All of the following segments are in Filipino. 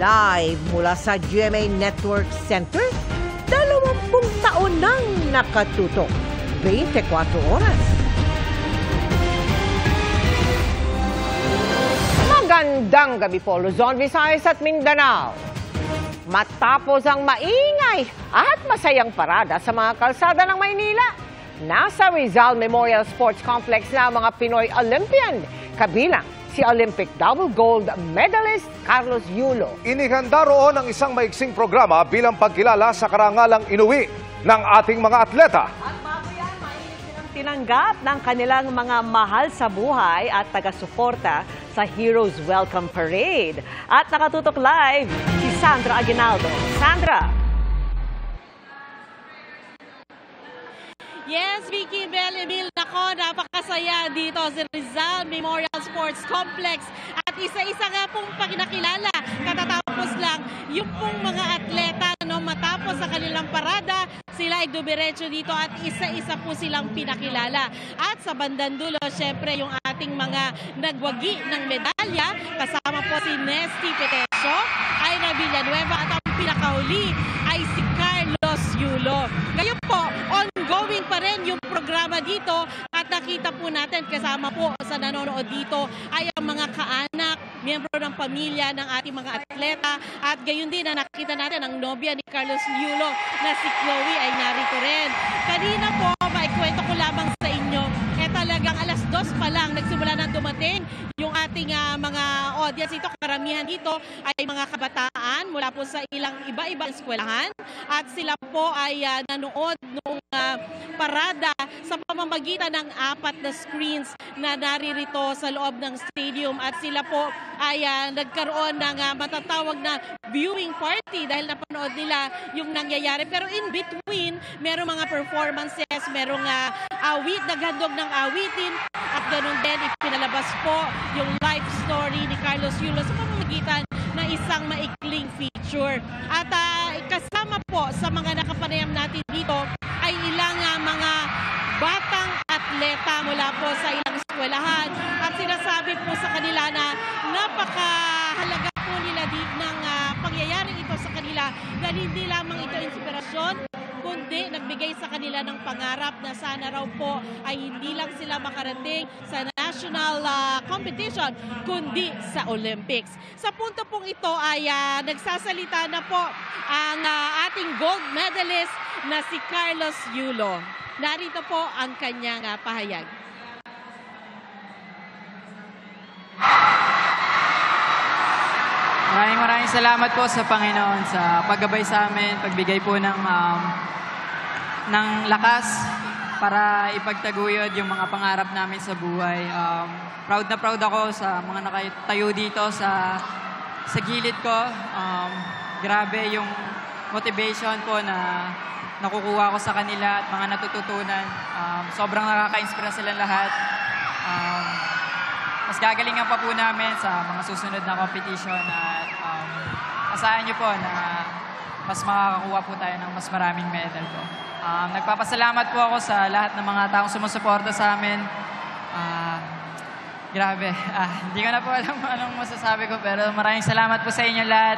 Live mula sa GMA Network Center, 20 taon nang nakatutok. 24 oras. Magandang gabi po, Luzon, Visayas at Mindanao. Matapos ang maingay at masayang parada sa mga kalsada ng Maynila, nasa Rizal Memorial Sports Complex na mga Pinoy Olympian, kabilang si Olympic double gold medalist Carlos Yulo. Inihanda roon ang isang maiksing programa bilang pagkilala sa karangalang inuwi ng ating mga atleta. At bago yan, mainit silang tinanggap ng kanilang mga mahal sa buhay at taga-suporta sa Heroes Welcome Parade. At nakatutok live si Sandra Aguinaldo. Sandra! Yes, Vicky, Bel, Emil, nako, napakasaya dito sa Rizal Memorial Sports Complex. At isa-isa nga pong pakinakilala, katatapos lang, yung pong mga atleta, no, matapos sa kanilang parada, sila ay dumiretso dito at isa-isa po silang pinakilala. At sa bandang dulo, syempre, yung ating mga nagwagi ng medalya, kasama po si Nesty Petesio, Ira Villanueva, at ang pinakahuli ay si Carlos Yulo. Ngayon po, ongoing pa rin yung programa dito at nakita po natin kasama po sa nanonood dito ay ang mga kaanak, miyembro ng pamilya ng ating mga atleta at gayon din na nakita natin ang nobya ni Carlos Yulo na si Chloe ay narito rin. Kanina po, maikwento ko lamang sa inyo, talagang alas 2 pa lang nagsimula na dumating yung ating mga audience dito. Karamihan dito ay mga kabataan mula po sa iba-ibang eskwelahan at sila po ay nanood noong parada sa pamamagitan ng 4 na screens na naririto sa loob ng stadium at sila po ay nagkaroon ng matatawag na viewing party dahil napanood nila yung nangyayari. Pero in between, merong mga performances, merong naghandog ng awitin at ganoon din ipinalabas po yung life story ni Carlos Yulo sa pamamagitan na isang maikling feature. At kasama po sa mga nakapanayam natin dito ay ilang mga batang atleta mula po sa ilang eskwelahan at sinasabi po sa kanila na napakahalaga po nila ng pangyayaring ito sa kanila dahil hindi lamang ito inspirasyon kundi nagbigay sa kanila ng pangarap na sana raw po ay hindi lang sila makarating sa national competition kundi sa Olympics. Sa punto pong ito ay nagsasalita na po ang ating gold medalist na si Carlos Yulo. Narito po ang kanyang pahayag. Maraming salamat po sa Panginoon sa paggabay sa amin, pagbigay po ng lakas para ipagtaguyod yung mga pangarap namin sa buhay. Proud na proud ako sa mga nakatayo dito sa gilid ko. Grabe yung motivation po na nakukuha ko sa kanila at mga natututunan. Sobrang nakaka-inspira silang lahat. Mas gagalingan pa po namin sa mga susunod na competition at asahan nyo po na mas makakakuha po tayo ng mas maraming medal po. Nagpapasalamat po ako sa lahat ng mga taong sumusuporta sa amin. Grabe. Hindi ko na po alam anong masasabi ko pero maraming salamat po sa inyo lahat.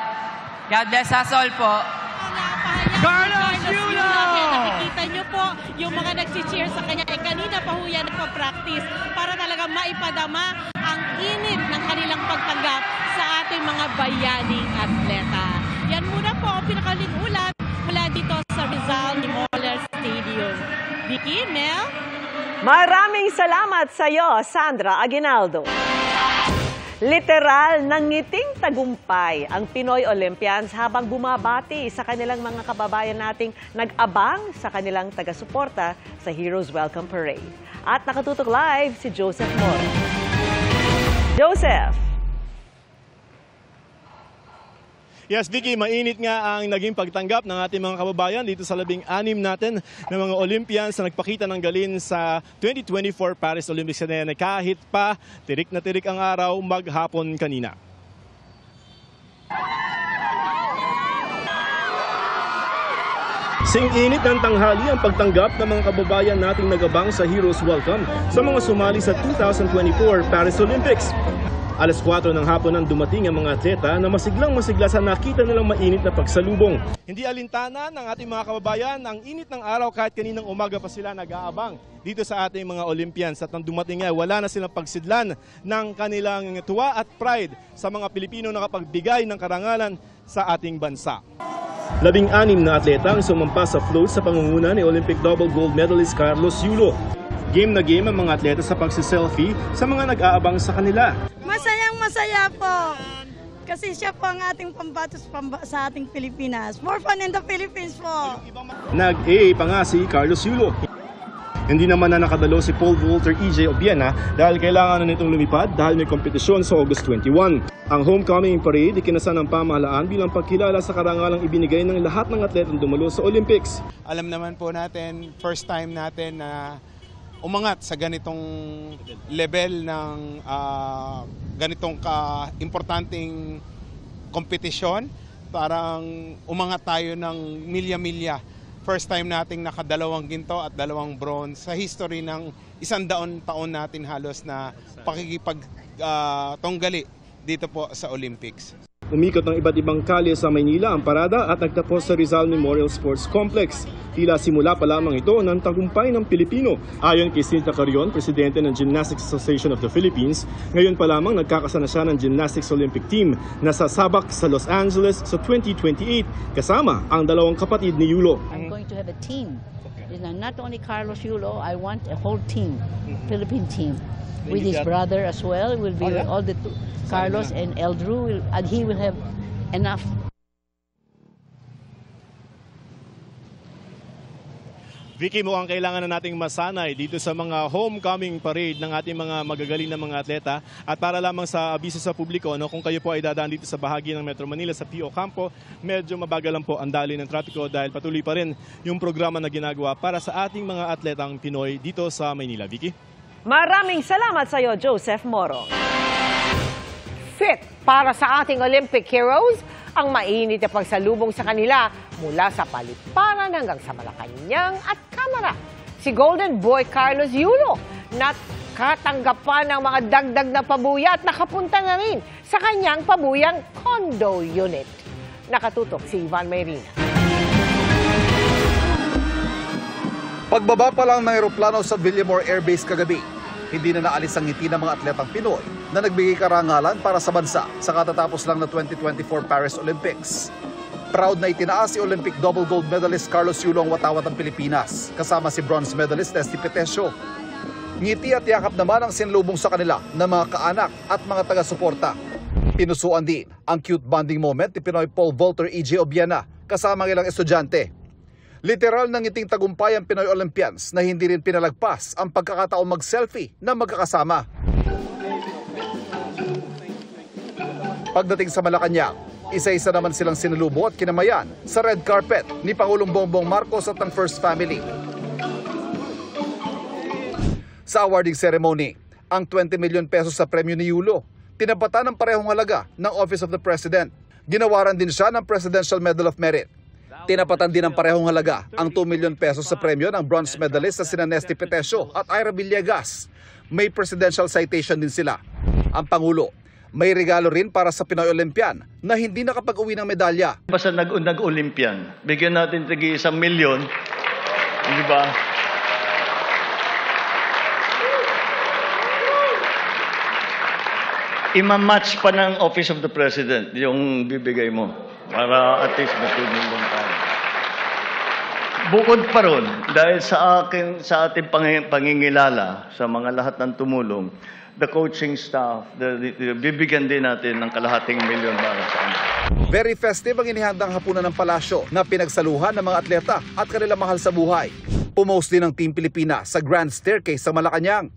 God bless us all po. Carlos Yulo! Nakikita nyo po yung mga nagsi-cheer sa kanya. Kanina pa ho yan nagpa-practice para talaga maipadama ang init ng kanilang pagtanggap sa ating mga bayaning atleta. Yan muna po ang pinakaling ulat mula dito sa Rizal Memorial Stadium. Vicky, Mel? Maraming salamat sa iyo, Sandra Aguinaldo. Literal nangiting tagumpay ang Pinoy Olympians habang bumabati sa kanilang mga kababayan nating nag-abang sa kanilang taga-suporta sa Heroes Welcome Parade. At nakatutok live si Joseph Mora. Joseph! Yes, Vicky, mainit nga ang naging pagtanggap ng ating mga kababayan dito sa 16 natin ng mga Olympians na nagpakita ng galing sa 2024 Paris Olympics na kahit pa tirik na tirik ang araw maghapon kanina. Sing-init ng tanghali ang pagtanggap ng mga kababayan nating nagabang sa Heroes Welcome sa mga sumali sa 2024 Paris Olympics. Alas 4 ng hapon nang dumating ang mga atleta na masiglang-masigla sa nakita nilang mainit na pagsalubong. Hindi alintana ng ating mga kababayan ang init ng araw kahit kaninang umaga pa sila nag-aabang dito sa ating mga Olympians. At nang dumating nga, wala na silang pagsidlan ng kanilang tuwa at pride sa mga Pilipino na nakapagbigay ng karangalan sa ating bansa. 16 na atleta ang sumampa sa float sa pangunguna ni Olympic double gold medalist Carlos Yulo. Game na game ang mga atleta sa pagsiselfie sa mga nag-aabang sa kanila. Masaya po. Kasi siya po ang ating pambatos sa ating Pilipinas. More fun in the Philippines po. Nag-AA pa nga si Carlos Yulo. Hindi naman na nakadalo si Paul Walter EJ Obiena dahil kailangan na nitong lumipad dahil may kompetisyon sa August 21. Ang homecoming parade ikinasa ng pamahalaan bilang pagkilala sa karangalang ibinigay ng lahat ng atletang dumalo sa Olympics. Alam naman po natin, first time natin na umangat sa ganitong level ng ganitong ka-importanting kompetisyon. Parang umangat tayo ng milya-milya. First time nating nakadalawang ginto at 2 bronze sa history ng 100 taon natin halos na pakikipagtunggali dito po sa Olympics. Umikot ng iba't ibang kalye sa Maynila ang parada at nagtapos sa Rizal Memorial Sports Complex. Tila simula pa lamang ito ng tagumpay ng Pilipino. Ayon kay Cinta Carion, presidente ng Gymnastics Association of the Philippines, ngayon pa lamang nagkakasana siya ng Gymnastics Olympic Team na sasabak sa Los Angeles sa 2028 kasama ang 2 kapatid ni Yulo. I'm going to have a team. Not only Carlos Yulo, I want a whole team, Philippine team. With his brother as well, will be all the two, Carlos and Eldrew, and he will have enough. Vicky, mukhang kailangan na nating masanay dito sa mga homecoming parade ng ating mga magagaling na mga atleta. At para lamang sa abiso sa publiko, kung kayo po ay dadaan dito sa bahagi ng Metro Manila sa P.O. Campo, medyo mabagal lang po ang daloy ng trapiko dahil patuloy pa rin yung programa na ginagawa para sa ating mga atletang Pinoy dito sa Maynila. Vicky? Maraming salamat sa iyo, Joseph Moro. Fit para sa ating Olympic heroes ang mainit na pagsalubong sa kanila mula sa paliparan hanggang sa Malacanang at Kamara. Si Golden Boy Carlos Yulo nakatanggapan ng mga dagdag na pabuya at nakapunta na rin sa kanyang pabuyang condo unit. Nakatutok si Ivan Mayrina. Pagbaba pa lang ng eroplano sa Villamor Air Base kagabi, hindi na naalis ang ngiti ng mga atletang Pinoy na nagbigay karangalan para sa bansa sa katatapos lang na 2024 Paris Olympics. Proud na itinaas si Olympic double gold medalist Carlos Yulo ang watawat ng Pilipinas, kasama si bronze medalist Nesty Petesio. Ngiti at yakap naman ang sinlubong sa kanila ng mga kaanak at mga taga-suporta. Pinusuan din ang cute bonding moment ni Pinoy Paul Walter EJ Obiena kasama ng ilang estudyante. Literal na ngiting tagumpay ang Pinoy Olympians na hindi rin pinalagpas ang pagkakataong mag-selfie na magkakasama. Pagdating sa Malacanang, isa-isa naman silang sinalubong at kinamayan sa red carpet ni Pangulong Bongbong Marcos at ng First Family. Sa awarding ceremony, ang 20 million pesos sa premyo ni Yulo, tinapatan ng parehong halaga ng Office of the President. Ginawaran din siya ng Presidential Medal of Merit. Tinapatan din ng parehong halaga ang 2 million pesos sa premyo ng bronze medalist na sina Nesty Petesio at Ira Villegas. May presidential citation din sila. Ang Pangulo, may regalo rin para sa Pinoy Olympian na hindi nakapag-uwi ng medalya. Basta nag-Olympian, bigyan natin tigi 1 milyon, di ba? Ima-match pa ng Office of the President yung bibigay mo para at least matulong tayo. Bukod pa ron, dahil sa ating pangingilala sa mga lahat ng tumulong, the coaching staff, bibigyan din natin ng kalahating milyon para sa kanila. Very festive ang inihandang hapunan ng palasyo na pinagsaluhan ng mga atleta at kanilang mahal sa buhay. Pumost din ng Team Pilipinas sa Grand Staircase sa Malacanang.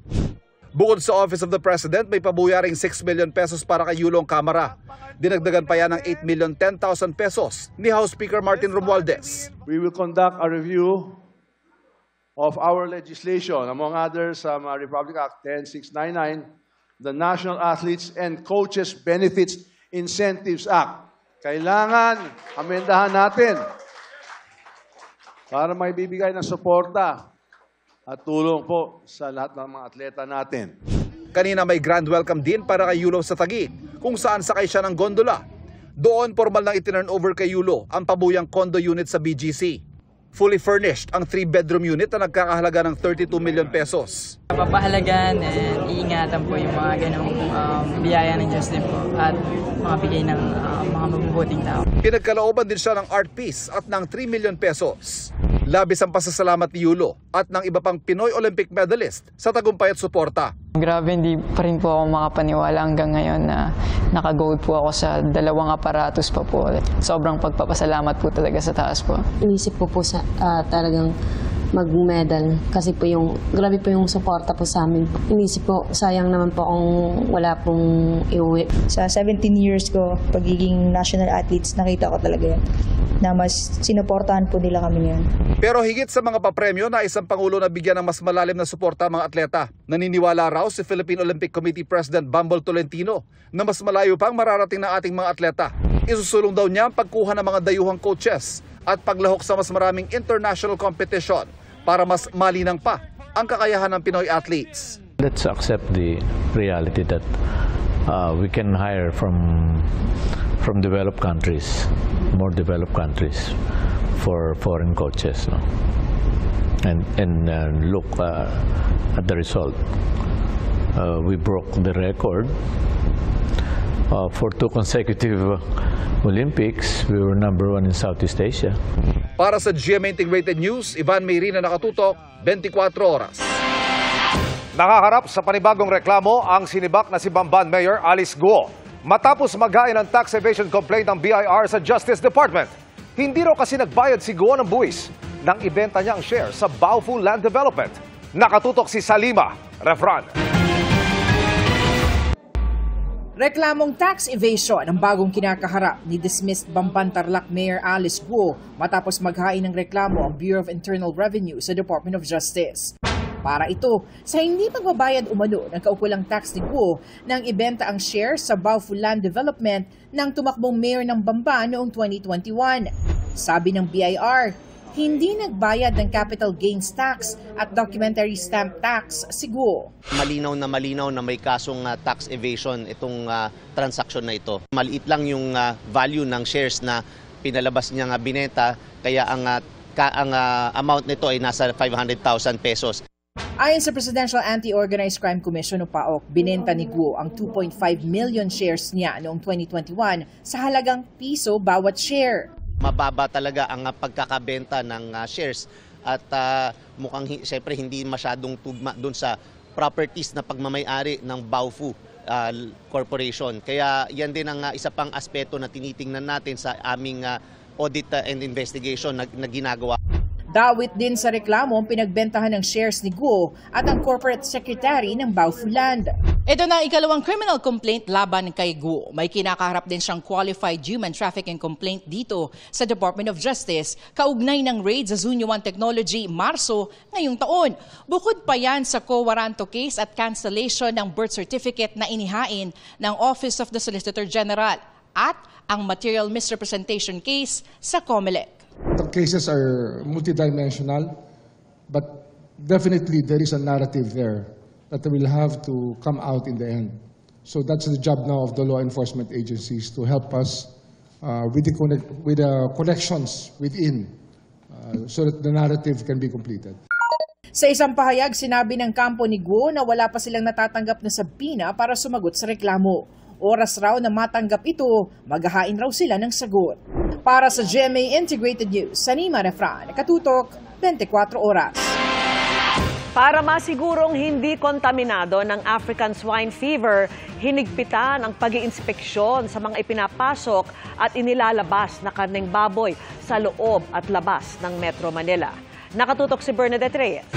Bukod sa Office of the President, may pabuyaring 6 million pesos para kay Yulong Kamara. Dinagdagan pa yan ng 8,010,000 pesos ni House Speaker Martin Romualdez. We will conduct a review of our legislation, among others, Republic Act 10699, the National Athletes and Coaches Benefits Incentives Act. Kailangan amendahan natin para may bibigay ng suporta at tulong po sa lahat ng mga atleta natin. Kanina may grand welcome din para kay Yulo sa Taguig, kung saan sakay siya ng gondola. Doon formal nang itinurn over kay Yulo ang pabuyang condo unit sa BGC. Fully furnished ang 3-bedroom unit na nagkakahalaga ng 32 million pesos. Papahalagan and iingatan po yung mga ganong biyaya ng Diyos din po at mga bigay ng mga mabubuting tao. Pinagkalooban din siya ng art piece at ng 3 million pesos. Labis ang pasasalamat ni Yulo at ng iba pang Pinoy Olympic medalist sa tagumpay at suporta. Grabe, hindi pa rin po ako makapaniwala hanggang ngayon na naka-gold po ako sa 2 aparatos pa po. Sobrang pagpapasalamat po talaga sa taas po. Inisip ko po sa talagang mag-medal kasi po grabe po yung suporta po sa amin. Inisip po, sayang naman po kung wala pong iuwi. Sa 17 years ko, pagiging national athletes, nakita ko talaga yan na mas sinuportahan po nila kami ngayon. Pero higit sa mga papremyo na isang Pangulo na bigyan ng mas malalim na suporta ang mga atleta, naniniwala raw si Philippine Olympic Committee President Bumble Tolentino na mas malayo pang mararating ng ating mga atleta. Isusulong daw niya ang pagkuha ng mga dayuhang coaches at paglahok sa mas maraming international competition para mas malinang pa ang kakayahan ng Pinoy athletes. Let's accept the reality that we can hire from developed countries, more developed countries, for foreign coaches, no? And look at the result. We broke the record for 2 consecutive Olympics. We were #1 in Southeast Asia. Para sa GMA Integrated News, Ivan Mayrina, nakatutok, 24 oras. Nakaharap sa panibagong reklamo ang sinibak na si Bamban Mayor Alice Guo matapos maghain ng tax evasion complaint ng BIR sa Justice Department. Hindi raw kasi nagbayad si Guo ng buwis nang ibenta niya ang share sa Baofu Land Development. Nakatutok si Salima Refran. Reklamong tax evasion ang bagong kinakaharap ni dismissed Bamban Tarlac Mayor Alice Guo matapos maghain ng reklamo ang Bureau of Internal Revenue sa Department of Justice. Para ito sa hindi pagbabayad umano ng kaukulang tax ni Guo nang ibenta ang share sa Baofu Land Development ng tumakbong mayor ng Bamban noong 2021. Sabi ng BIR, hindi nagbayad ng capital gains tax at documentary stamp tax si Guo. Malinaw na may kasong tax evasion itong transaksyon na ito. Maliit lang yung value ng shares na pinalabas niya binenta, kaya ang amount nito ay nasa 500,000 pesos. Ayon sa Presidential Anti-Organized Crime Commission o PAOK, binenta ni Guo ang 2.5 million shares niya noong 2021 sa halagang piso bawat share. Mababa talaga ang pagkakabenta ng shares at mukhang siyempre hindi masyadong tugma doon sa properties na pagmamay-ari ng Baofu Corporation. Kaya yan din ang isa pang aspeto na tinitingnan natin sa aming audit and investigation na ginagawa. Dawit din sa reklamo ang pinagbentahan ng shares ni Guo at ang corporate secretary ng Baofu Land. Ito na ikalawang criminal complaint laban kay Guo. May kinakaharap din siyang qualified human trafficking complaint dito sa Department of Justice kaugnay ng raid sa Zunyo 1 Technology Marso ngayong taon. Bukod pa yan sa quo warranto case at cancellation ng birth certificate na inihain ng Office of the Solicitor General at ang material misrepresentation case sa COMELEC. The cases are multidimensional, but definitely there is a narrative there that will have to come out in the end. So that's the job now of the law enforcement agencies to help us with the connections within so that the narrative can be completed. Sa isang pahayag, sinabi ng kampo ni Guo na wala pa silang natatanggap na sabina para sumagot sa reklamo. Oras raw na matanggap ito, maghahain raw sila ng sagot. Para sa GMA Integrated News, Salima Refran, nakatutok, 24 oras. Para masigurong hindi kontaminado ng African swine fever, hinigpitan ang pag-iinspeksyon sa mga ipinapasok at inilalabas na karneng baboy sa loob at labas ng Metro Manila. Nakatutok si Bernadette Reyes.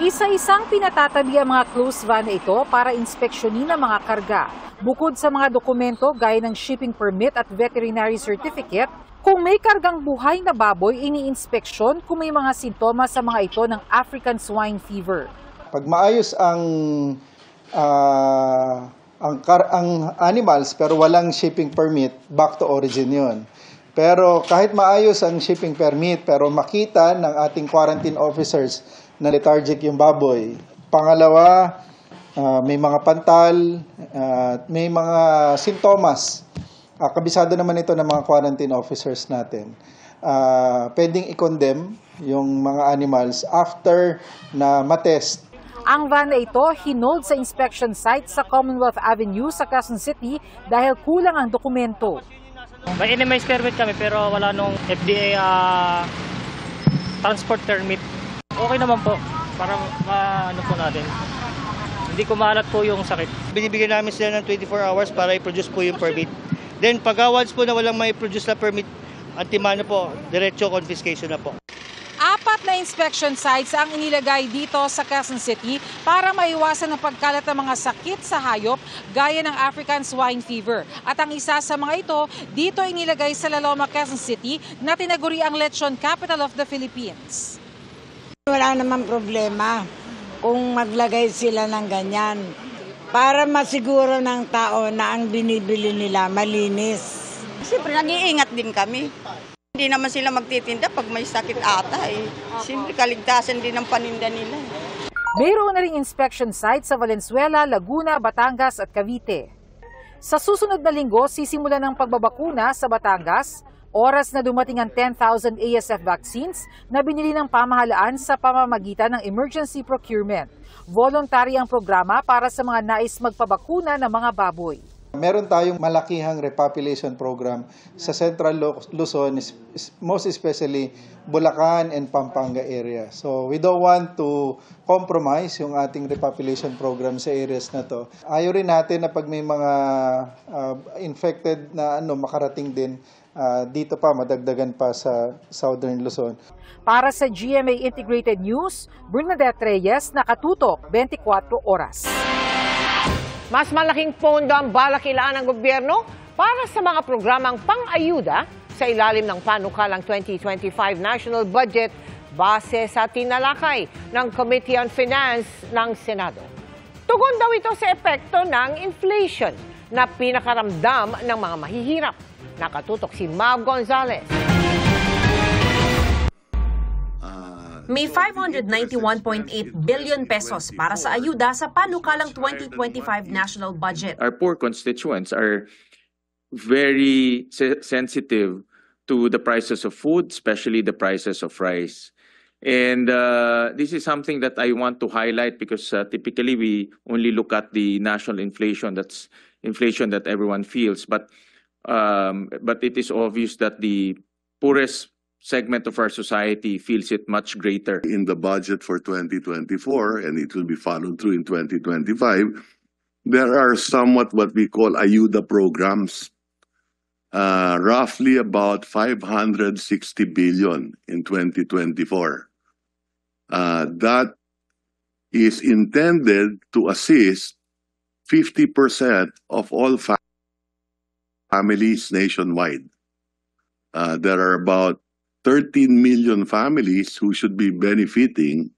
Isa-isang pinatatabi ang mga closed van na ito para inspeksyonin ang mga karga. Bukod sa mga dokumento gaya ng shipping permit at veterinary certificate, kung may kargang buhay na baboy, ini-inspeksyon kung may mga sintomas sa mga ito ng African swine fever. Pag maayos ang animals pero walang shipping permit, back to origin yun. Pero kahit maayos ang shipping permit pero makita ng ating quarantine officers na lethargic yung baboy. Pangalawa, may mga pantal, may mga sintomas. Kabisado naman ito ng mga quarantine officers natin. Pwedeng i-condemn yung mga animals after na matest. Ang van na ito hinold sa inspection site sa Commonwealth Avenue sa Quezon City dahil kulang ang dokumento. May NMS permit kami pero wala nung FDA transport permit. Okay naman po para ano po natin. Hindi ko maalat po yung sakit. Binibigyan namin sila ng 24 hours para i-produce po yung permit. Then pag once po na walang may produce na permit, antimano po, diretso confiscation na po. 4 na inspection sites ang inilagay dito sa Quezon City para maiwasan ang pagkalat ng mga sakit sa hayop gaya ng African swine fever. At ang isa sa mga ito, dito inilagay sa Laloma, Quezon City na tinaguri ang lechon capital of the Philippines. Wala namang problema kung maglagay sila ng ganyan para masiguro ng tao na ang binibili nila malinis. Siyempre, nag-iingat din kami. Hindi naman sila magtitinda pag may sakit ata eh. Siyempre, kaligtasan din ng paninda nila. Mayroon na ring inspection sites sa Valenzuela, Laguna, Batangas at Cavite. Sa susunod na linggo, sisimulan ng pagbabakuna sa Batangas, oras na dumating ang 10,000 ASF vaccines na binili ng pamahalaan sa pamamagitan ng emergency procurement. Voluntary ang programa para sa mga nais magpabakuna ng mga baboy. Meron tayong malakihang repopulation program sa Central Luzon, most especially Bulacan and Pampanga area. So we don't want to compromise yung ating repopulation program sa areas na to. Ayaw rin natin na pag may mga infected na makarating din dito pa, madagdagan pa sa Southern Luzon. Para sa GMA Integrated News, Bernadette Reyes, nakatutok 24 oras. Mas malaking pondo ang balak ilaan ng gobyerno para sa mga programang pang-ayuda sa ilalim ng panukalang 2025 National Budget base sa tinalakay ng Committee on Finance ng Senado. Tugon daw ito sa epekto ng inflation na pinakaramdam ng mga mahihirap. Nakatutok si Mav Gonzalez. May 591.8 billion pesos para sa ayuda sa panukalang 2025 national budget. Our poor constituents are very sensitive to the prices of food, especially the prices of rice. And this is something that I want to highlight because typically we only look at the national inflation, that's inflation that everyone feels. But it is obvious that the poorest segment of our society feels it much greater. In the budget for 2024, and it will be followed through in 2025, there are somewhat what we call ayuda programs, roughly about 560 billion in 2024. That is intended to assist 50% of all families nationwide. There are about 13 million families who should be benefiting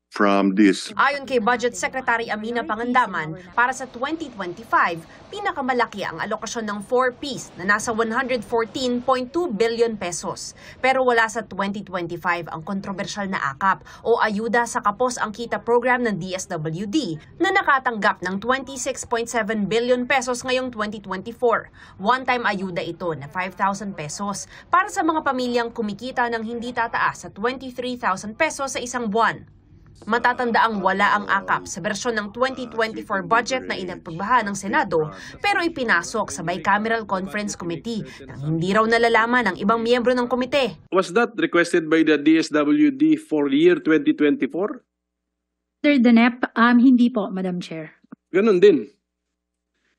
from this. Ayon kay Budget Secretary Amina Pangandaman, para sa 2025, pinakamalaki ang alokasyon ng 4Ps na nasa 114.2 billion pesos. Pero wala sa 2025 ang kontrobersyal na akap o ayuda sa kapos ang kita program ng DSWD na nakatanggap ng 26.7 billion pesos ngayong 2024. One-time ayuda ito na 5,000 pesos para sa mga pamilyang kumikita ng hindi tataas sa 23,000 pesos sa isang buwan. Matatandaang wala ang akap sa bersyon ng 2024 budget na inaprubahan ng Senado pero ipinasok sa Bicameral Conference Committee nang hindi raw nalalaman ng ibang miyembro ng komite. Was that requested by the DSWD for year 2024? Sir, the NEP, hindi po, Madam Chair. Ganun din.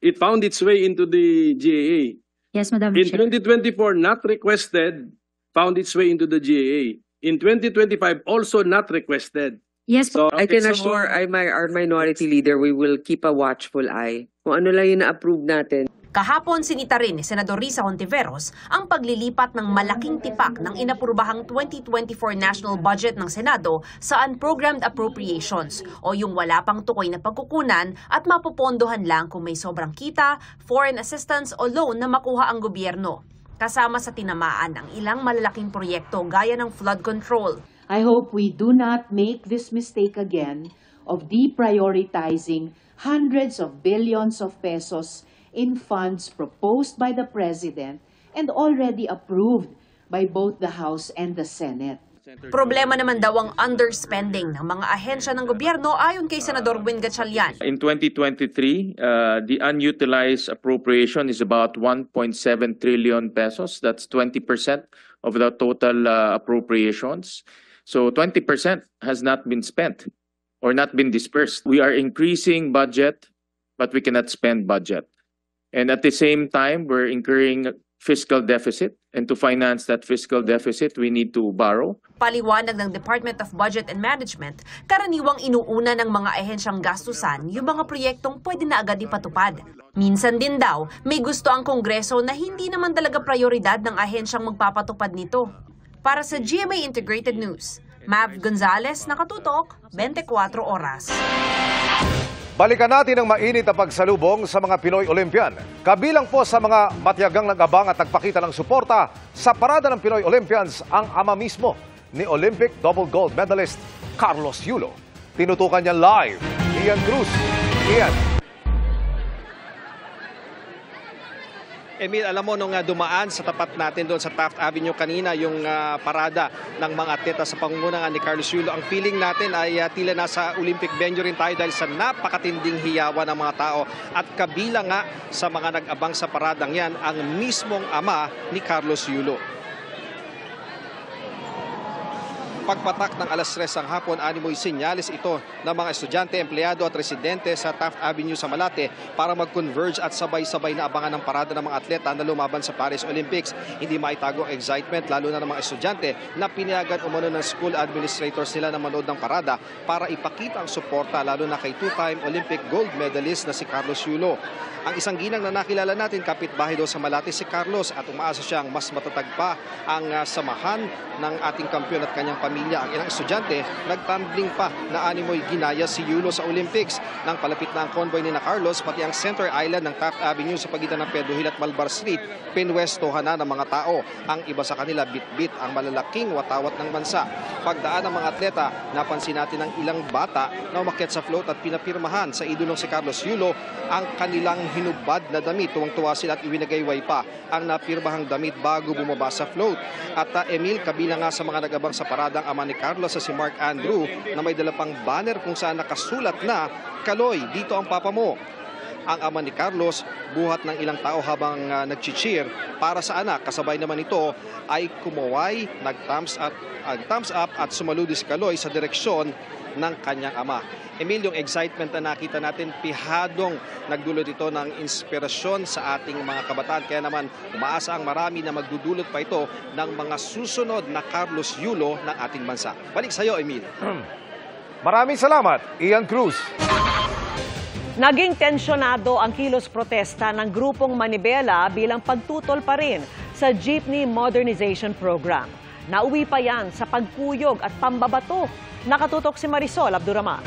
It found its way into the GAA. Yes, Madam In Chair. 2024, not requested, found its way into the GAA. In 2025, also not requested. Yes, so, I can assure our minority leader, we will keep a watchful eye. Kung ano lang yung na-approve natin. Kahapon sinita rin ni Senador Risa Hontiveros ang paglilipat ng malaking tipak ng inaprubahang 2024 national budget ng Senado sa unprogrammed appropriations o yung wala pang tukoy na pagkukunan at mapupondohan lang kung may sobrang kita, foreign assistance o loan na makuha ang gobyerno. Kasama sa tinamaan ang ilang malalaking proyekto gaya ng flood control. I hope we do not make this mistake again of deprioritizing hundreds of billions of pesos in funds proposed by the President and already approved by both the House and the Senate. Problema naman daw ang underspending ng mga ahensya ng gobyerno ayon kay Senador Win Gatchalian. In 2023, the unutilized appropriation is about 1.7 trillion pesos. That's 20% of the total appropriations. So 20% has not been spent or not been dispersed. We are increasing budget, but we cannot spend budget. And at the same time, we're incurring fiscal deficit. And to finance that fiscal deficit, we need to borrow. Paliwanag ng Department of Budget and Management, karaniwang inuuna ng mga ahensyang gastusan yung mga proyektong pwede na agad ipatupad. Minsan din daw, may gusto ang Kongreso na hindi naman talaga prioridad ng ahensyang magpapatupad nito. Para sa GMA Integrated News, Mav Gonzalez, nakatutok, 24 oras. Balikan natin ang mainit na pagsalubong sa mga Pinoy Olympian. Kabilang po sa mga matiyagang nag-abang at nagpakita ng suporta sa parada ng Pinoy Olympians ang ama mismo ni Olympic double gold medalist Carlos Yulo. Tinutukan niya live, Ian Cruz. Ian. Emil, alam mo, nung dumaan sa tapat natin doon sa Taft Avenue kanina, yung parada ng mga atleta sa pangungunan ni Carlos Yulo, ang feeling natin ay tila nasa Olympic venue rin tayo dahil sa napakatinding hiyawan ng mga tao. At kabilang nga sa mga nag-abang sa paradang yan, ang mismong ama ni Carlos Yulo. Pagpatak ng alas 3 ng hapon, animoy senyales ito ng mga estudyante, empleyado at residente sa Taft Avenue sa Malate para mag-converge at sabay-sabay na abangan ng parada ng mga atleta na lumaban sa Paris Olympics. Hindi maitago ang excitement lalo na ng mga estudyante na pinayagan umano ng school administrators nila na manood ng parada para ipakita ang suporta lalo na kay two-time Olympic gold medalist na si Carlos Yulo. Ang isang ginang na nakilala natin, kapitbahay daw sa Malate si Carlos at umaasa siyang mas matatag pa ang samahan ng ating kampiyon at kanyang pamilya. Ang ilang estudyante, nagtumbling pa na animoy ginaya si Yulo sa Olympics. Nang palapit na ang convoy ni na Carlos, pati ang Center Island ng Taft Avenue sa pagitan ng Pedro Hill at Malbar Street, pinwestohan na ng mga tao. Ang iba sa kanila, bit-bit ang malalaking watawat ng bansa. Pagdaan ng mga atleta, napansin natin ang ilang bata na umakyat sa float at pinapirmahan sa idolong si Carlos Yulo ang kanilang hinubad na damit. Tuwang-tuwa sila at iwinagayway pa ang napirmahang damit bago bumaba sa float. At Emil, kabilang nga sa mga nag-abang sa paradang ama ni Carlos sa si Mark Andrew na may dala pang banner kung saan nakasulat na, "Kaloy, dito ang papa mo." Ang ama ni Carlos, buhat ng ilang tao habang nag-cheer para sa anak. Kasabay naman ito ay kumaway, nag-thumbs up at sumaludi si Kaloy sa direksyon ng kanyang ama. Emil, yung excitement na nakita natin, pihadong nagdulot ito ng inspirasyon sa ating mga kabataan. Kaya naman, umaasa ang marami na magdudulot pa ito ng mga susunod na Carlos Yulo ng ating bansa. Balik sa iyo, Emil. Maraming salamat, Ian Cruz. Naging tensyonado ang kilos protesta ng grupong Manibela bilang pagtutol pa rin sa Jeepney Modernization Program. Nauwi pa yan sa pagkuyog at pambabato. Nakatutok si Marisol Abdurrahman.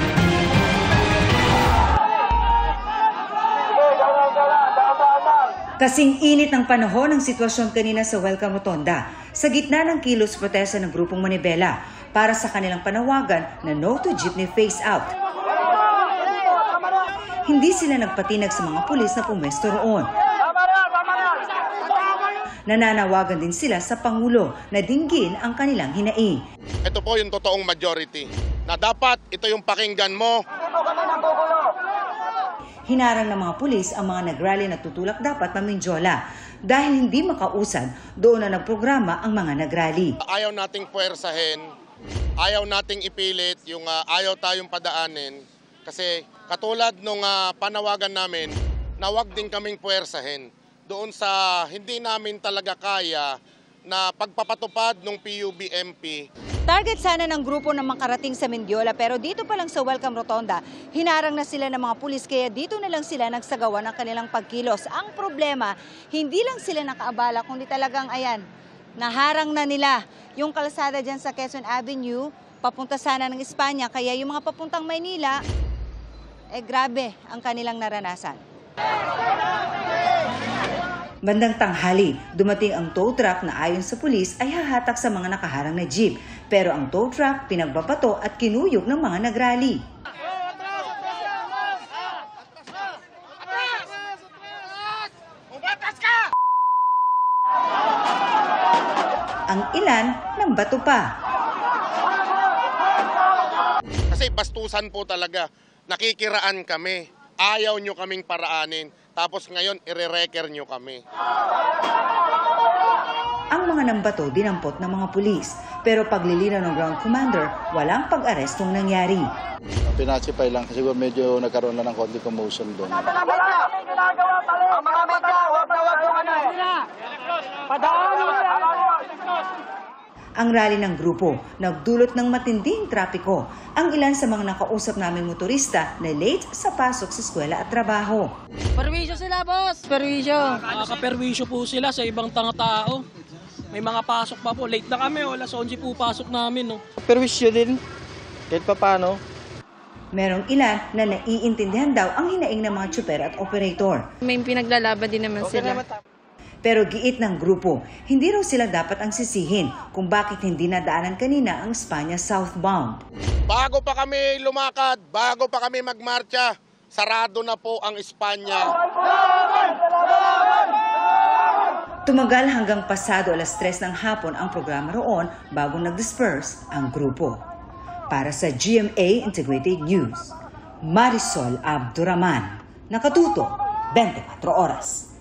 Kasing init ng panahon ang sitwasyon kanina sa Welcome Rotonda sa gitna ng kilos protesta ng grupong Manibela para sa kanilang panawagan na no to jeepney phase out. Hindi sila nagpatinag sa mga pulis na pumwesto roon. Nananawagan din sila sa Pangulo na dinggin ang kanilang hinaing. Ito po yung totoong majority na dapat ito yung pakinggan mo. Hinarang ng mga pulis ang mga nagrally na tutulak dapat maminjola dahil hindi makausad doon na nagprograma ang mga nagrally. Ayaw nating puwersahin, ayaw nating ipilit yung ayaw tayong padaanin kasi katulad nung panawagan namin na wag din kaming puwersahin doon sa hindi namin talaga kaya na pagpapatupad ng PUBMP. Target sana ng grupo na makarating sa Mendiola pero dito pa lang sa Welcome Rotonda, hinarang na sila ng mga pulis kaya dito na lang sila nagsagawa ng kanilang pagkilos. Ang problema, hindi lang sila nakaabala kundi talagang ayan, naharang na nila yung kalsada dyan sa Quezon Avenue, papunta sana ng Espanya kaya yung mga papuntang Maynila, grabe ang kanilang naranasan. Bandang tanghali, dumating ang tow truck na ayon sa pulis ay hahatak sa mga nakaharang na jeep. Pero ang tow truck pinagbabato at kinuyog ng mga nagrally. Ang ilan ng bato pa. Kasi bastusan po talaga. Nakikiraan kami. Ayaw nyo kaming paraanin. Tapos ngayon, ire-reker nyo kami. Ang mga nambato dinampot ng mga pulis. Pero paglilinaw ng ground commander, walang pag-arestong nangyari. Pinasipay lang kasi medyo nagkaroon na ng konti commotion doon. Ang rally ng grupo nagdulot ng matinding trapiko. Ang ilan sa mga nakausap naming motorista na late sa pasok sa eskwela at trabaho. Perwisyo sila, boss! Perwisyo! Nakaka-perwisyo po sila sa ibang tao. May mga pasok pa po. Late na kami, alas 11 po pasok namin. No? Perwisyo din, kahit pa paano. Merong ilan na naiintindihan daw ang hinaing ng mga tsuper at operator. May pinaglalaban din naman sila. Pero giit ng grupo, hindi raw sila dapat ang sisihin kung bakit hindi nadaanan kanina ang Espanya southbound. Bago pa kami lumakad, bago pa kami magmarcha, sarado na po ang Espanya. Tumagal hanggang pasado alas 3 ng hapon ang programa roon bago nag-disperse ang grupo. Para sa GMA Integrated News, Marisol Abduraman, nakatuto 24 oras.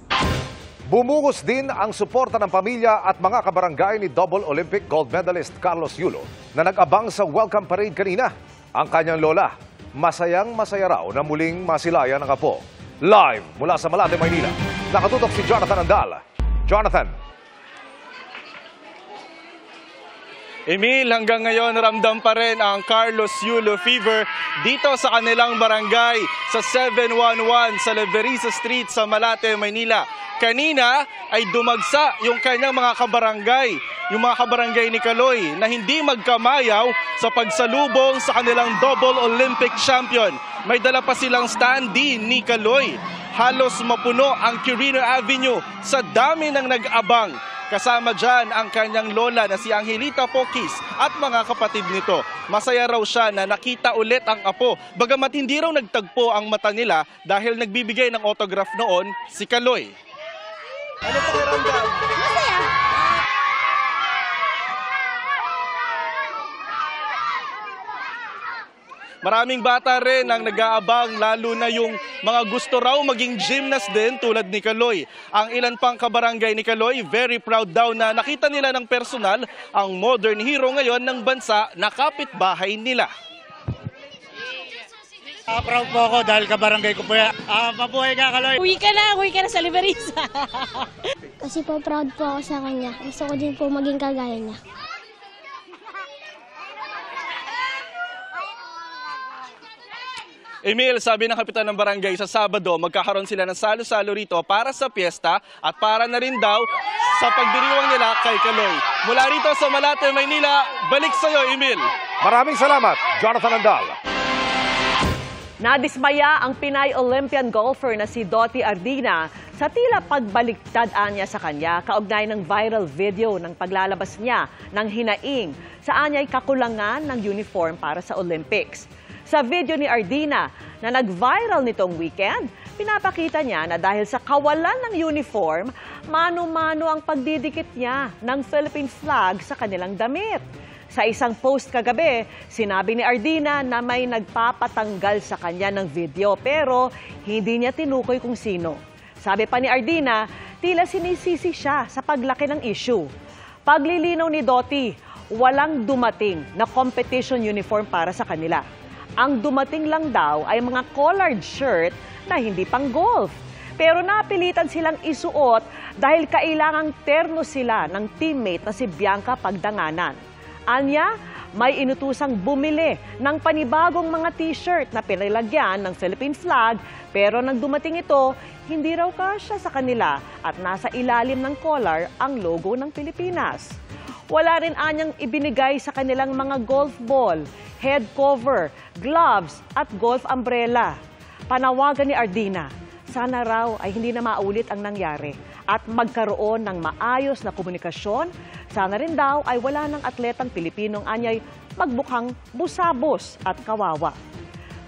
Bumungos din ang suporta ng pamilya at mga kabarangay ni double Olympic gold medalist Carlos Yulo na nag-abang sa welcome parade kanina. Ang kanyang lola, masayang-masaya raw na muling masilayan ang apo. Live mula sa Malate, Maynila, nakatutok si Jonathan Andal. Jonathan. Emil, hanggang ngayon ramdam pa rin ang Carlos Yulo fever dito sa kanilang barangay sa 711 sa Leverisa Street sa Malate, Maynila. Kanina ay dumagsa yung kanyang mga kabarangay, yung mga kabarangay ni Kaloy na hindi magkamayaw sa pagsalubong sa kanilang double Olympic champion. May dala pa silang standee ni Kaloy. Halos mapuno ang Quirino Avenue sa dami ng nag-abang. Kasama dyan ang kanyang lola na si Angelita Pokis at mga kapatid nito. Masaya raw siya na nakita ulit ang apo. Bagamat hindi raw nagtagpo ang mata nila dahil nagbibigay ng autograph noon si Kaloy. Ano pakiramdam? Masaya. Maraming bata rin ang nag-aabang, lalo na yung mga gusto raw maging gymnast din tulad ni Kaloy. Ang ilan pang kabarangay ni Kaloy, very proud daw na nakita nila ng personal ang modern hero ngayon ng bansa na kapitbahay nila. Proud po ako dahil kabarangay ko po yan. Mabuhay ka, Kaloy! Uwi ka na sa Leverisa. Kasi po proud po ako sa kanya. Gusto ko din po maging kagaya niya. Emil, sabi ng kapitan ng barangay, sa Sabado magkakaroon sila ng salo-salo rito para sa piyesta at para na rin daw sa pagdiriwang nila kay Kaloy. Mula rito sa Malate, Maynila, balik sa iyo, Emil. Maraming salamat, Jonathan Andal. Nadismaya ang Pinay Olympian golfer na si Dottie Ardina sa tila pagbaliktad niya sa kanya kaugnay ng viral video ng paglalabas niya ng hinaing sa anyay kakulangan ng uniform para sa Olympics. Sa video ni Ardina na nag-viral nitong weekend, pinapakita niya na dahil sa kawalan ng uniform, mano-mano ang pagdidikit niya ng Philippine flag sa kanilang damit. Sa isang post kagabi, sinabi ni Ardina na may nagpapatanggal sa kanya ng video pero hindi niya tinukoy kung sino. Sabi pa ni Ardina, tila sinisisi siya sa paglaki ng issue. Paglilinaw ni Dottie, walang dumating na competition uniform para sa kanila. Ang dumating lang daw ay mga collared shirt na hindi pang golf. Pero napilitan silang isuot dahil kailangang terno sila ng teammate na si Bianca Pagdanganan. Anya, may inutusang bumili ng panibagong mga t-shirt na pinalagyan ng Philippine flag pero nang dumating ito, hindi raw kasya sa kanila at nasa ilalim ng collar ang logo ng Pilipinas. Wala rin anyang ibinigay sa kanilang mga golf ball, head cover, gloves at golf umbrella. Panawagan ni Ardina, Sana raw ay hindi na maulit ang nangyari at magkaroon ng maayos na komunikasyon. Sana rin daw ay wala ng atletang Pilipinong anyay magbukhang busabos at kawawa.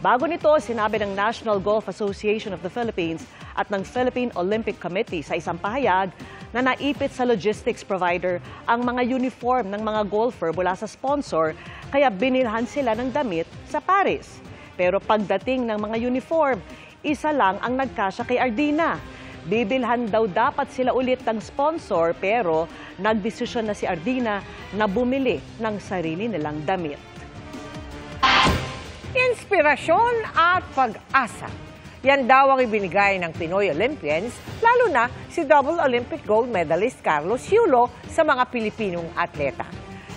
Bago nito, sinabi ng National Golf Association of the Philippines at ng Philippine Olympic Committee sa isang pahayag na naipit sa logistics provider ang mga uniform ng mga golfer mula sa sponsor kaya binilhan sila ng damit sa Paris. Pero pagdating ng mga uniform, isa lang ang nagkasya kay Ardina. Bibilhan daw dapat sila ulit ng sponsor pero nagdesisyon na si Ardina na bumili ng sarili nilang damit. Inspirasyon at pag-asa. Yan daw ang ibinigay ng Pinoy Olympians, lalo na si double Olympic gold medalist Carlos Yulo sa mga Pilipinong atleta.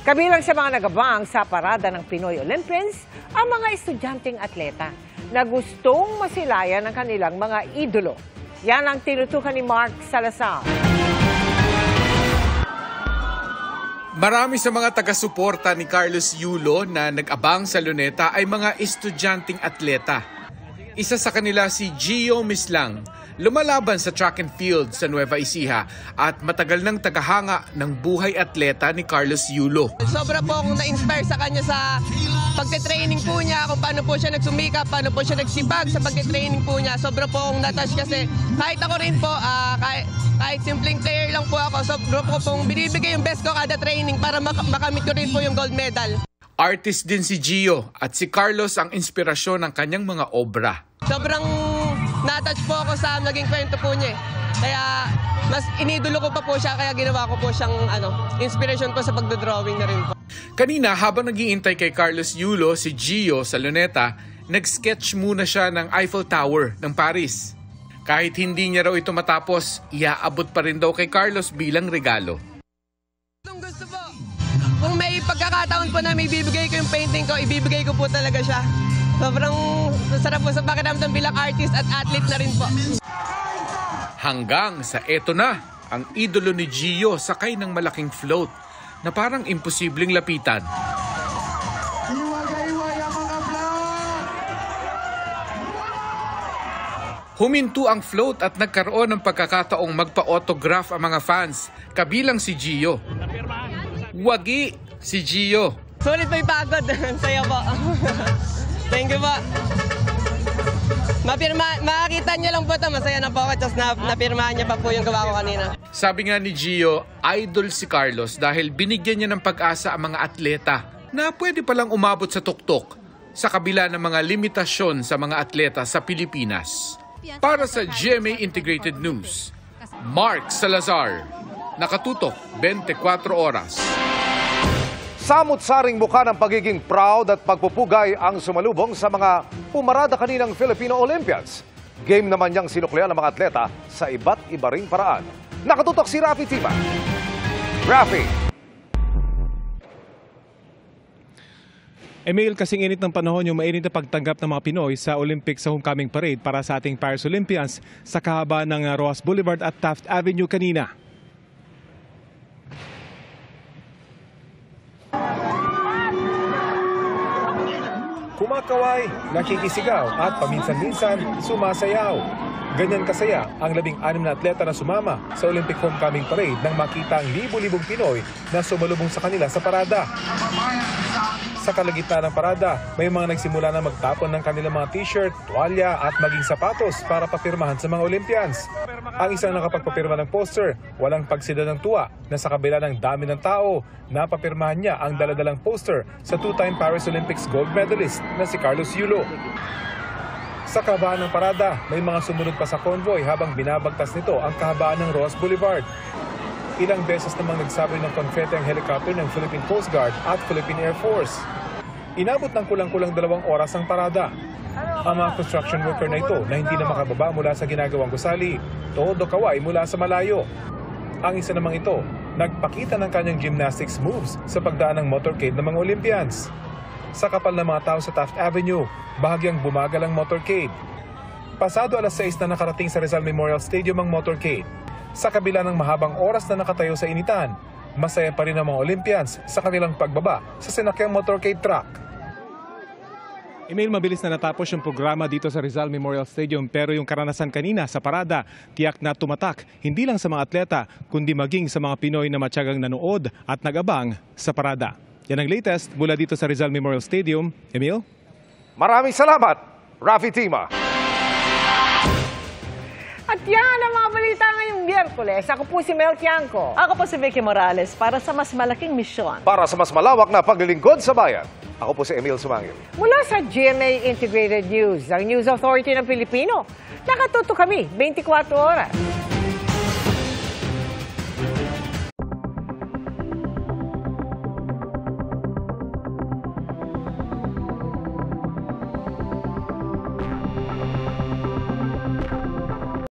Kabilang sa mga nagabang sa parada ng Pinoy Olympians, ang mga estudyanteng atleta na gustong masilayan ng kanilang mga idolo. Yan ang tinutukan ni Mark Salazar. Marami sa mga taga-suporta ni Carlos Yulo na nag-abang sa Luneta ay mga estudyanteng atleta. Isa sa kanila si Gio Mislang, lumalaban sa track and field sa Nueva Ecija at matagal nang tagahanga ng buhay atleta ni Carlos Yulo. Sobra po akong na-inspire sa kanya sa pagte-training po niya, kung paano po siya nagsumika, paano po siya nagsibag sa pagte-training po niya. Sobra po akong natouch kasi kahit ako rin po, kahit simpleng player lang po ako, sobra po pong binibigay yung best ko kada training para makamit ko rin po yung gold medal. Artist din si Gio at si Carlos ang inspirasyon ng kanyang mga obra. Sobrang natouch po ako sa naging kwento po niya. Kaya mas inidolo ko pa po siya, kaya ginawa ko po siyang inspiration ko sa pagdodrawing na rin po. Kanina habang nag-iintay kay Carlos Yulo si Gio sa Luneta, nag-sketch muna siya ng Eiffel Tower ng Paris. Kahit hindi niya raw ito matapos, iaabot pa rin daw kay Carlos bilang regalo. Kung may pagkakataon po na may ibibigay ko yung painting ko, ibibigay ko po talaga siya. Sobrang sarap po sa pakiramdam bilang artist at athlete na rin po. Hanggang sa eto na, ang idolo ni Gio sakay ng malaking float na parang imposibleng lapitan. Huminto ang float at nagkaroon ng pagkakataong magpa-autograph ang mga fans, kabilang si Gio. Wagi si Gio. Sulit pa yung pagod. Saya po. Thank you po. Makakita niyo lang po ito. Masaya na po ako. Tapos napirmahan niya pa po yung gawa ko kanina. Sabi nga ni Gio, idol si Carlos dahil binigyan niya ng pag-asa ang mga atleta na pwede palang umabot sa tuktok sa kabila ng mga limitasyon sa mga atleta sa Pilipinas. Para sa GMA Integrated News, Mark Salazar, nakatutok 24 oras. Samut-saring mukha ng pagiging proud at pagpupugay ang sumalubong sa mga pumarada kaninang Filipino Olympians. Game naman niyang sinuklian ng mga atleta sa iba't iba ring paraan. Nakatutok si Rafi Tipa. Rafi! Emil, kasing init ng panahon yung mainit na pagtanggap ng mga Pinoy sa Olympics sa homecoming parade para sa ating Paris Olympians sa kahaba ng Roas Boulevard at Taft Avenue kanina. Kumakaway, nakikisigaw at paminsan-minsan sumasayaw. Ganyan kasaya ang 16 na atleta na sumama sa Olympic Homecoming Parade nang makita ang libu-libong Pinoy na sumalubong sa kanila sa parada. Sa kalagitnaan ng parada, may mga nagsimula na magtapon ng kanilang mga t-shirt, tuwalya at maging sapatos para papirmahan sa mga Olympians. Ang isang nakapagpapirma ng poster, walang pagsida ng tuwa na sa kabila ng dami ng tao, napapirmahan niya ang daladalang poster sa two-time Paris Olympics gold medalist na si Carlos Yulo. Sa kahabaan ng parada, may mga sumunod pa sa convoy habang binabagtas nito ang kahabaan ng Roas Boulevard. Ilang beses namang nagsaboy ng konfete ang helicopter ng Philippine Coast Guard at Philippine Air Force. Inabot ng kulang-kulang 2 oras ang parada. Ang mga construction worker na ito na hindi na makababa mula sa ginagawang gusali, todo kaway mula sa malayo. Ang isa namang ito, nagpakita ng kanyang gymnastics moves sa pagdaan ng motorcade ng mga Olympians. Sa kapal ng mga tao sa Taft Avenue, bahagyang bumagal ang motorcade. Pasado alas 6 na nakarating sa Rizal Memorial Stadium ang motorcade. Sa kabila ng mahabang oras na nakatayo sa initan, masaya pa rin ang mga Olympians sa kanilang pagbaba sa sinakyang motorcade truck. Email, mabilis na natapos yung programa dito sa Rizal Memorial Stadium, pero yung karanasan kanina sa parada, tiyak na tumatak hindi lang sa mga atleta kundi maging sa mga Pinoy na matyagang nanood at nag-abang sa parada. Yan ang latest mula dito sa Rizal Memorial Stadium. Emil? Maraming salamat, Rafi Tima. At yan ang mga balita ngayong Miyerkules. Ako po si Mel Tiangco. Ako po si Vicky Morales para sa mas malaking misyon. Para sa mas malawak na paglilingkod sa bayan, ako po si Emil Sumangil. Mula sa GMA Integrated News, ang News Authority ng Pilipino. Nakatuto kami 24 oras.